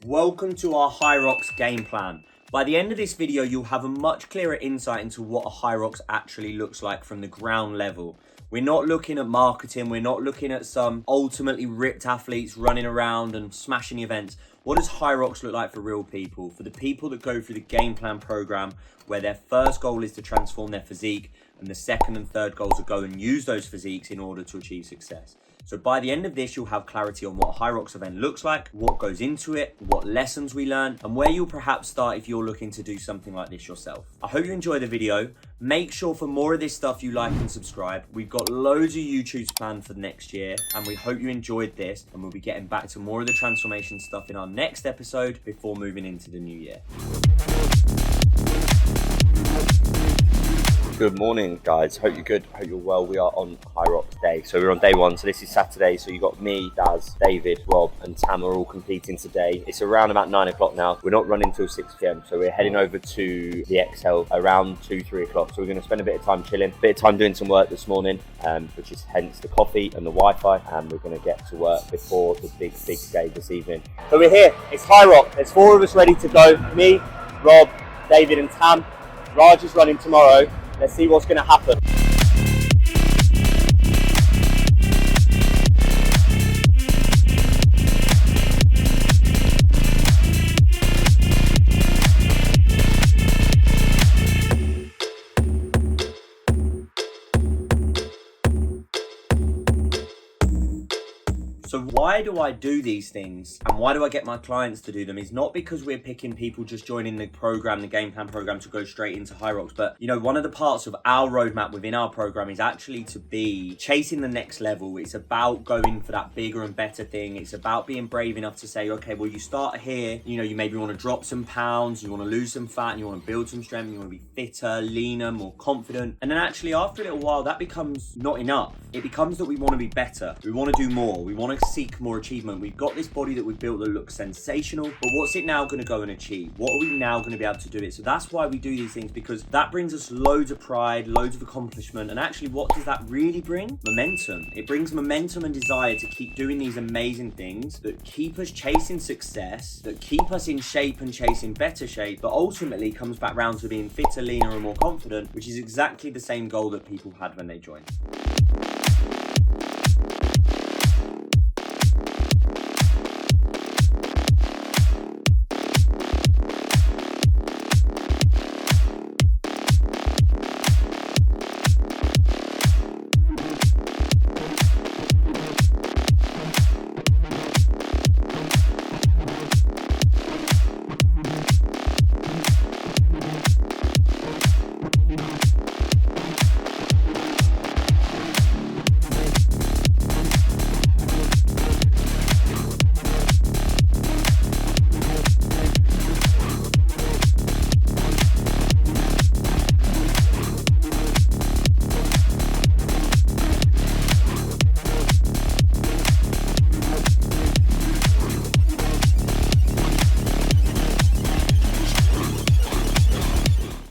Welcome to our Hyrox game plan. By the end of this video, you'll have a much clearer insight into what a Hyrox actually looks like from the ground level. We're not looking at marketing, we're not looking at some ultimately ripped athletes running around and smashing events. What does Hyrox look like for real people? For the people that go through the game plan program, where their first goal is to transform their physique, and the second and third goals are go and use those physiques in order to achieve success. So by the end of this, you'll have clarity on what a Hyrox event looks like, what goes into it, what lessons we learn, and where you'll perhaps start if you're looking to do something like this yourself. I hope you enjoy the video. Make sure for more of this stuff you like and subscribe. We've got loads of YouTubes planned for next year, and we hope you enjoyed this, and we'll be getting back to more of the transformation stuff in our next episode before moving into the new year. Good morning, guys. Hope you're good. Hope you're well. We are on Hyrox day. So we're on day one. So this is Saturday. So you got me, Daz, David, Rob, and Tam are all competing today. It's around about 9 o'clock now. We're not running till 6 p.m. So we're heading over to the XL around 2-3 o'clock. So we're going to spend a bit of time chilling, a bit of time doing some work this morning, which is hence the coffee and the Wi-Fi. And we're going to get to work before the big day this evening. So we're here. It's Hyrox. There's 4 of us ready to go. Me, Rob, David, and Tam. Raj is running tomorrow. Let's see what's going to happen. So why do I do these things and why do I get my clients to do them is not because we're picking people just joining the program, the game plan program to go straight into Hyrox. But you know, one of the parts of our roadmap within our program is actually to be chasing the next level. It's about going for that bigger and better thing. It's about being brave enough to say, okay, well, you start here, you know, you maybe want to drop some pounds, you want to lose some fat, and you want to build some strength, you want to be fitter, leaner, more confident. And then actually after a little while, that becomes not enough. It becomes that we want to be better. We want to do more. We want to seek more achievement. We've got this body that we've built that looks sensational, but what's it now going to go and achieve? What are we now going to be able to do it? So that's why we do these things, because that brings us loads of pride, loads of accomplishment. And actually, what does that really bring? Momentum. It brings momentum and desire to keep doing these amazing things that keep us chasing success, that keep us in shape and chasing better shape, but ultimately comes back round to being fitter, leaner, and more confident, which is exactly the same goal that people had when they joined.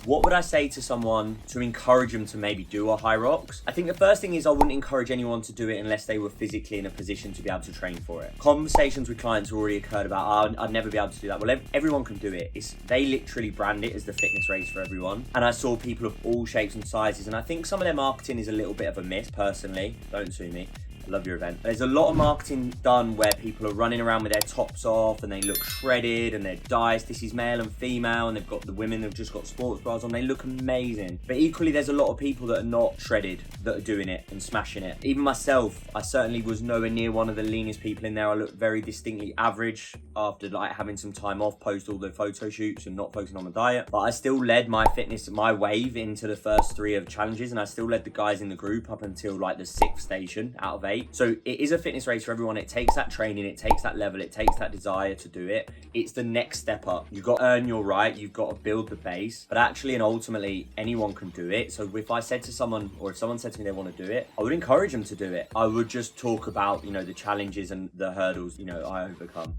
What would I say to someone to encourage them to maybe do a Hyrox? I think the first thing is I wouldn't encourage anyone to do it unless they were physically in a position to be able to train for it. Conversations with clients already occurred about, I'd never be able to do that. Well, everyone can do it. They literally brand it as the fitness race for everyone. And I saw people of all shapes and sizes. And I think some of their marketing is a little bit of a miss, personally. Don't sue me. I love your event. There's a lot of marketing done where people are running around with their tops off and they look shredded and they're diced. This is male and female, and they've got the women who've just got sports bras on. They look amazing. But equally, there's a lot of people that are not shredded that are doing it and smashing it. Even myself, I certainly was nowhere near one of the leanest people in there. I looked very distinctly average after like having some time off post all the photo shoots and not focusing on the diet. But I still led my fitness, my wave into the first 3 of challenges, and I still led the guys in the group up until like the 6th station out of 8. So it is a fitness race for everyone. It takes that training, it takes that level, it takes that desire to do it. It's the next step up. You've got to earn your right, you've got to build the base, but actually and ultimately anyone can do it. So if I said to someone, or if someone said to me they want to do it, I would encourage them to do it. I would just talk about, you know, the challenges and the hurdles, you know, I overcome.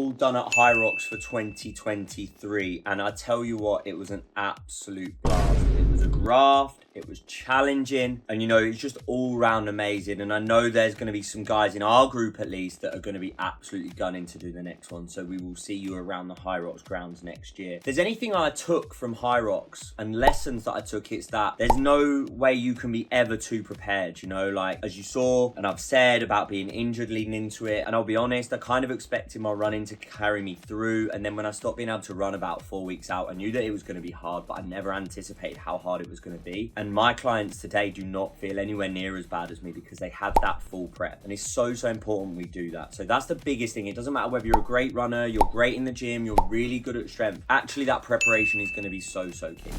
all done at Hyrox for 2023, and I tell you what, it was an absolute blast. It was a graft. It was challenging, and you know, it's just all round amazing. And I know there's going to be some guys in our group at least that are going to be absolutely gunning to do the next one. So we will see you around the Hyrox grounds next year. If there's anything I took from Hyrox and lessons that I took, it's that there's no way you can be ever too prepared. You know, like as you saw and I've said about being injured leading into it, and I'll be honest, I kind of expected my running to carry me through. And then when I stopped being able to run about 4 weeks out, I knew that it was going to be hard, but I never anticipated how hard it was going to be. And my clients today do not feel anywhere near as bad as me because they had that full prep. And it's so important we do that. So that's the biggest thing. It doesn't matter whether you're a great runner, you're great in the gym, you're really good at strength. Actually, that preparation is going to be so key.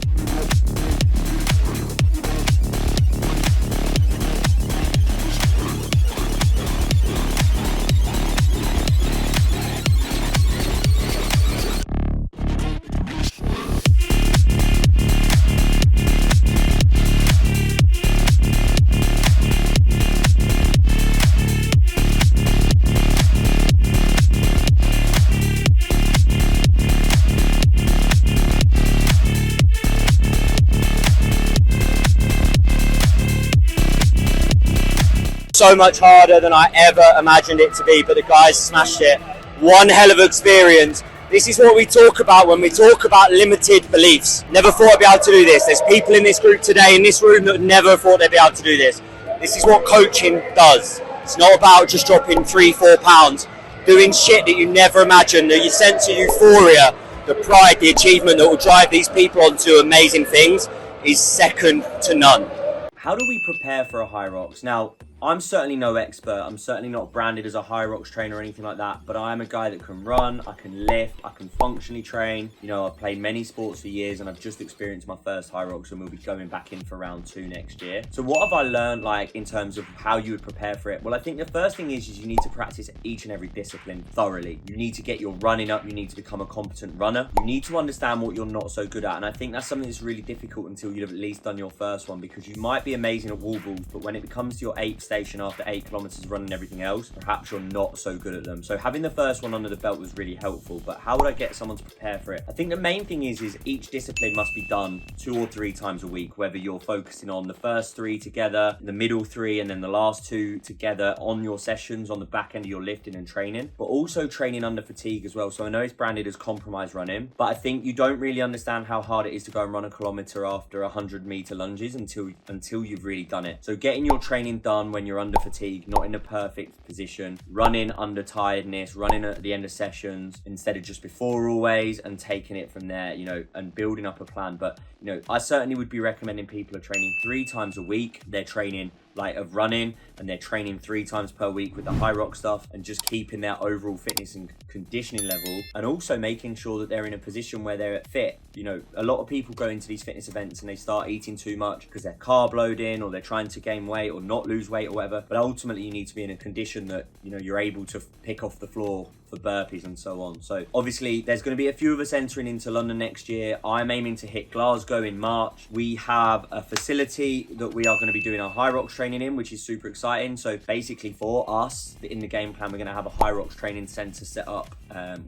So much harder than I ever imagined it to be, but the guys smashed it. One hell of an experience. This is what we talk about when we talk about limited beliefs. Never thought I'd be able to do this. There's people in this group today, in this room, that never thought they'd be able to do this. This is what coaching does. It's not about just dropping 3-4 pounds, doing shit that you never imagined, the sense of euphoria, the pride, the achievement that will drive these people onto amazing things is second to none. How do we prepare for a Hyrox? Now, I'm certainly no expert. I'm certainly not branded as a Hyrox trainer or anything like that, but I am a guy that can run, I can lift, I can functionally train. You know, I've played many sports for years and I've just experienced my first Hyrox and we'll be going back in for round 2 next year. So what have I learned, like, in terms of how you would prepare for it? Well, I think the first thing is you need to practice each and every discipline thoroughly. You need to get your running up, you need to become a competent runner. You need to understand what you're not so good at, and I think that's something that's really difficult until you've at least done your first one, because you might be amazing at wall balls, but when it becomes to your 8th station after 8 kilometers running everything else, perhaps you're not so good at them. So having the first one under the belt was really helpful. But how would I get someone to prepare for it? I think the main thing is each discipline must be done 2 or 3 times a week, whether you're focusing on the first 3 together, the middle 3, and then the last 2 together on your sessions on the back end of your lifting and training, but also training under fatigue as well. So I know it's branded as compromise running, but I think you don't really understand how hard it is to go and run a kilometer after 100-meter lunges until you've really done it. So getting your training done when you're under fatigue, not in a perfect position, running under tiredness, running at the end of sessions instead of just before always, and taking it from there, you know, and building up a plan. But, you know, I certainly would be recommending people are training 3 times a week. They're training like of running, and they're training 3 times per week with the Hyrox stuff, and just keeping their overall fitness and conditioning level, and also making sure that they're in a position where they're fit. You know, a lot of people go into these fitness events and they start eating too much because they're carb loading, or they're trying to gain weight or not lose weight or whatever, but ultimately you need to be in a condition that, you know, you're able to pick off the floor for burpees and so on. So obviously there's going to be a few of us entering into London next year. I'm aiming to hit Glasgow in March. We have a facility that we are going to be doing our Hyrox training in, which is super exciting. So basically for us, in the game plan, we're going to have a Hyrox training centre set up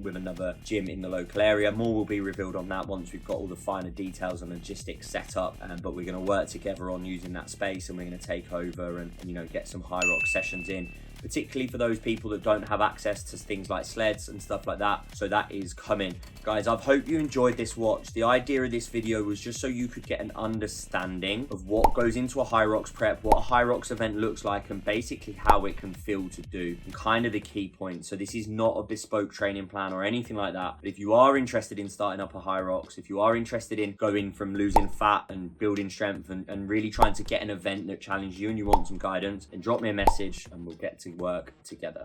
with another gym in the local area. More will be revealed on that once we've got all the finer details and logistics set up, but we're going to work together on using that space, and we're going to take over and you know, get some Hyrox sessions in, particularly for those people that don't have access to things like sleds and stuff like that. So that is coming. Guys, I hope you enjoyed this watch. The idea of this video was just so you could get an understanding of what goes into a Hyrox prep, what a Hyrox event looks like, and basically how it can feel to do, and kind of the key points. So this is not a bespoke training plan or anything like that. But if you are interested in starting up a Hyrox, if you are interested in going from losing fat and building strength and really trying to get an event that challenges you and you want some guidance, then drop me a message and we'll get to work together.